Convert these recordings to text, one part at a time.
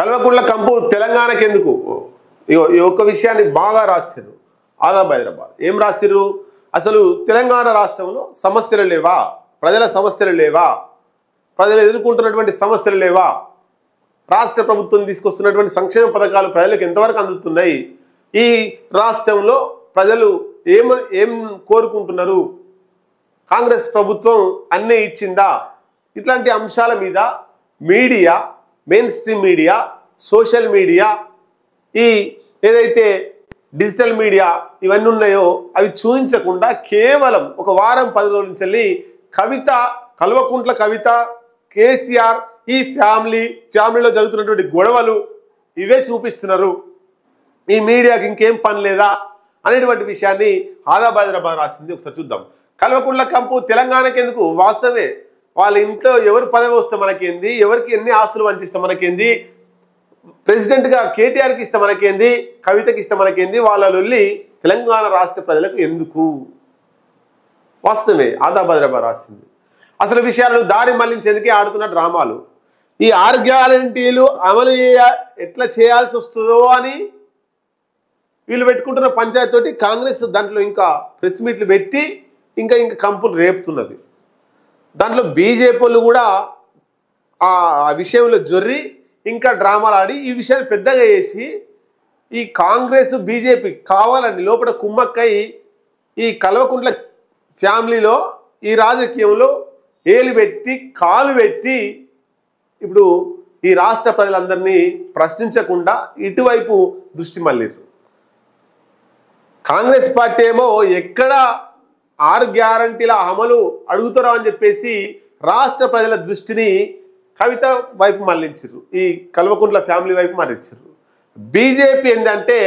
కల్వకుంట్ల కంపు తెలంగాణకి ఎందుకు? ఈ ఒక్క విషయాన్ని బాగా రాశారు. ఆదాబ్ హైదరాబాద్ ఏం రాసిర్రు? అసలు తెలంగాణ రాష్ట్రంలో సమస్యలు లేవా? ప్రజల సమస్యలు లేవా? ప్రజలు ఎదుర్కొంటున్నటువంటి సమస్యలు లేవా? రాష్ట్ర ప్రభుత్వం తీసుకొస్తున్నటువంటి సంక్షేమ పథకాలు ప్రజలకు ఎంతవరకు అందుతున్నాయి? ఈ రాష్ట్రంలో ప్రజలు ఏం కోరుకుంటున్నారు? కాంగ్రెస్ ప్రభుత్వం అన్నీ ఇచ్చిందా? ఇట్లాంటి అంశాల మీద media, main stream media, social media, ఈ ఏదైతే డిజిటల్ మీడియా ఇవన్నీ ఉన్నాయో అవి చూపించకుండా కేవలం ఒక వారం 10 రోజుల నుంచి కల్వకుంట్ల కవిత, కేసీఆర్, ఈ ఫ్యామిలీలో జరుగుతున్నటువంటి గొడవలు ఇవే చూపిస్తున్నారు. ఈ మీడియాకి ఇంకేం పని లేదా అనేటువంటి విషయాన్ని ఆదాబ్ హైదరాబాద్ రాసింది. ఒకసారి చూద్దాం. కల్వకుంట్ల కంపు తెలంగాణకి ఎందుకు? వాస్తవే, వాళ్ళ ఇంట్లో ఎవరు పదవి వస్తే మనకేంది, ఎవరికి ఎన్ని ఆస్తులు వంచిస్తే మనకేంది, ప్రెసిడెంట్గా కేటీఆర్కి ఇస్తే మనకేంది, కవితకి ఇస్తే మనకేంది, వాళ్ళ లొల్లి తెలంగాణ రాష్ట్ర ప్రజలకు ఎందుకు? వాస్తవమే, ఆదాబ్ హైదరాబాద్ రాసింది. అసలు విషయాలను దారి మళ్లించేందుకే ఆడుతున్న డ్రామాలు. ఈ 6 గ్యారంటీలు అమలు ఎట్లా చేయాల్సి వస్తుందో అని వీళ్ళు పెట్టుకుంటున్న పంచాయతీ తోటి కాంగ్రెస్ దాంట్లో ఇంకా ప్రెస్ మీట్లు పెట్టి ఇంకా కంపులు రేపుతున్నది. దాంట్లో బీజేపీ వాళ్ళు కూడా ఆ విషయంలో జొర్రి ఇంకా డ్రామాలు ఆడి ఈ విషయాన్ని పెద్దగా చేసి ఈ కాంగ్రెస్ బీజేపీ కావాలని లోపల కుమ్మక్కై ఈ కల్వకుంట్ల ఫ్యామిలీలో ఈ రాజకీయంలో ఏలు పెట్టి కాలు పెట్టి ఇప్పుడు ఈ రాష్ట్ర ప్రజలందరినీ ప్రశ్నించకుండా ఇటువైపు దృష్టి మళ్ళీరు. కాంగ్రెస్ పార్టీ ఏమో ఎక్కడ 6 గ్యారంటీల అమలు అడుగుతారో అని చెప్పేసి రాష్ట్ర ప్రజల దృష్టిని కవిత వైపు మళ్ళించారు, ఈ కల్వకుంట్ల ఫ్యామిలీ వైపు మళ్ళించారు. బీజేపీ ఏంటంటే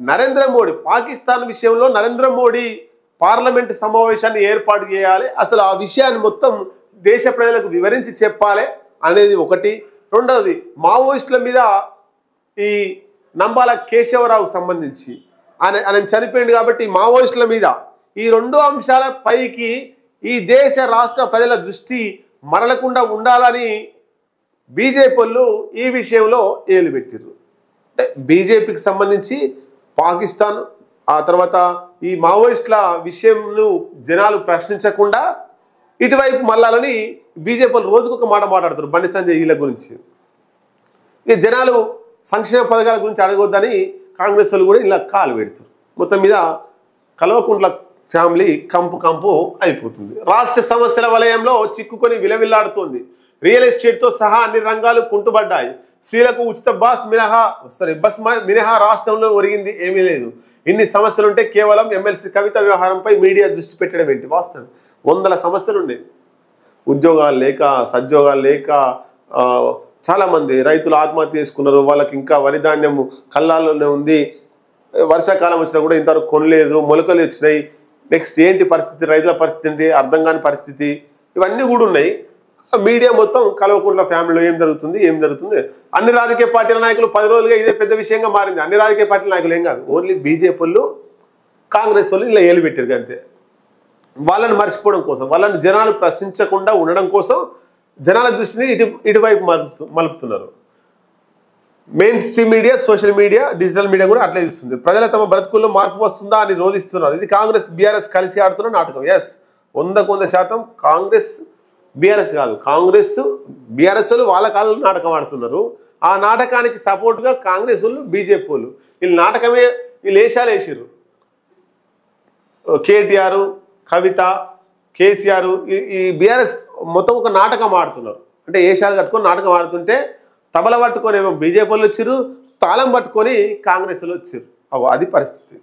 నరేంద్ర మోడీ, పాకిస్తాన్ విషయంలో నరేంద్ర మోడీ పార్లమెంటు సమావేశాన్ని ఏర్పాటు చేయాలి, అసలు ఆ విషయాన్ని మొత్తం దేశ ప్రజలకు వివరించి చెప్పాలి అనేది ఒకటి. రెండవది, మావోయిస్టుల మీద ఈ నంబాల కేశవరావుకు సంబంధించి ఆయన చనిపోయింది కాబట్టి మావోయిస్టుల మీద ఈ 2 అంశాల పైకి ఈ దేశ రాష్ట్ర ప్రజల దృష్టి మరలకుండా ఉండాలని బీజేపీ వాళ్ళు ఈ విషయంలో ఏలు పెట్టిర్రు. అంటే బీజేపీకి సంబంధించి పాకిస్తాన్, ఆ తర్వాత ఈ మావోయిస్టుల విషయంను జనాలు ప్రశ్నించకుండా ఇటువైపు మళ్ళాలని బీజేపీ వాళ్ళు రోజుకొక మాట మాట్లాడుతారు బండి సంజయ్ వీళ్ళ గురించి. ఇక జనాలు సంక్షేమ పథకాల గురించి అడగొద్దని కాంగ్రెస్ వాళ్ళు కూడా ఇలా కాలు పెడతారు. మొత్తం మీద కల్వకుంట్ల ఫ్యామిలీ కంపు అయిపోతుంది. రాష్ట్ర సమస్యల వలయంలో చిక్కుకొని విలవిల్లాడుతోంది. రియల్ ఎస్టేట్తో సహా అన్ని రంగాలు కుంటుపడ్డాయి. స్త్రీలకు ఉచిత బస్ మినహా రాష్ట్రంలో ఒరిగింది ఏమీ లేదు. ఇన్ని సమస్యలుంటే కేవలం ఎమ్మెల్సీ కవిత వ్యవహారంపై మీడియా దృష్టి పెట్టడం ఏంటి? వాస్తవం, 100 సమస్యలు ఉన్నాయి. ఉద్యోగాలు లేక, సద్యోగాలు లేక చాలామంది రైతులు ఆత్మహత్య చేసుకున్నారు. వాళ్ళకి ఇంకా వరి ధాన్యం కళ్ళాల్లోనే ఉంది. వర్షాకాలం వచ్చినా కూడా ఇంతవరకు కొనలేదు, మొలకలు వచ్చినాయి. నెక్స్ట్ ఏంటి పరిస్థితి, రైతుల పరిస్థితి ఏంటి అర్థం కాని పరిస్థితి, ఇవన్నీ కూడా ఉన్నాయి. మీడియా మొత్తం కల్వకుంట్ల ఫ్యామిలీలో ఏం జరుగుతుంది అన్ని రాజకీయ పార్టీల నాయకులు 10 రోజులుగా ఇదే పెద్ద విషయంగా మారింది. అన్ని రాజకీయ పార్టీల నాయకులు ఏం కాదు, ఓన్లీ బీజేపీ వాళ్ళు, కాంగ్రెస్ వాళ్ళు ఇలా ఏలు పెట్టారు అంతే. వాళ్ళని మర్చిపోవడం కోసం, వాళ్ళని జనాలు ప్రశ్నించకుండా ఉండడం కోసం జనాల దృష్టిని ఇటువైపు మలుపుతున్నారు. Main stream media, social media, digital media కూడా అట్లే చూస్తుంది. ప్రజల తమ బ్రతుకుల్లో మార్పు వస్తుందా అని రోధిస్తున్నారు. ఇది కాంగ్రెస్ బీఆర్ఎస్ కలిసి ఆడుతున్న నాటకం. ఎస్, 100% కాంగ్రెస్ బీఆర్ఎస్ కాదు, కాంగ్రెస్ బీఆర్ఎస్ వాళ్ళు వాళ్ళ కాలంలో నాటకం ఆడుతున్నారు. ఆ నాటకానికి సపోర్ట్గా కాంగ్రెస్ వాళ్ళు, బీజేపీ వాళ్ళు వీళ్ళు వేషాలు వేసారు. కేటీఆర్, కవిత, కేసీఆర్, ఈ బీఆర్ఎస్ మొత్తం ఒక నాటకం ఆడుతున్నారు. అంటే వేషాలు కట్టుకొని నాటకం ఆడుతుంటే తబల పట్టుకొని ఏమో బీజేపీ వాళ్ళు వచ్చారు, తాళం పట్టుకొని కాంగ్రెస్ వాళ్ళు వచ్చారు. అది పరిస్థితి.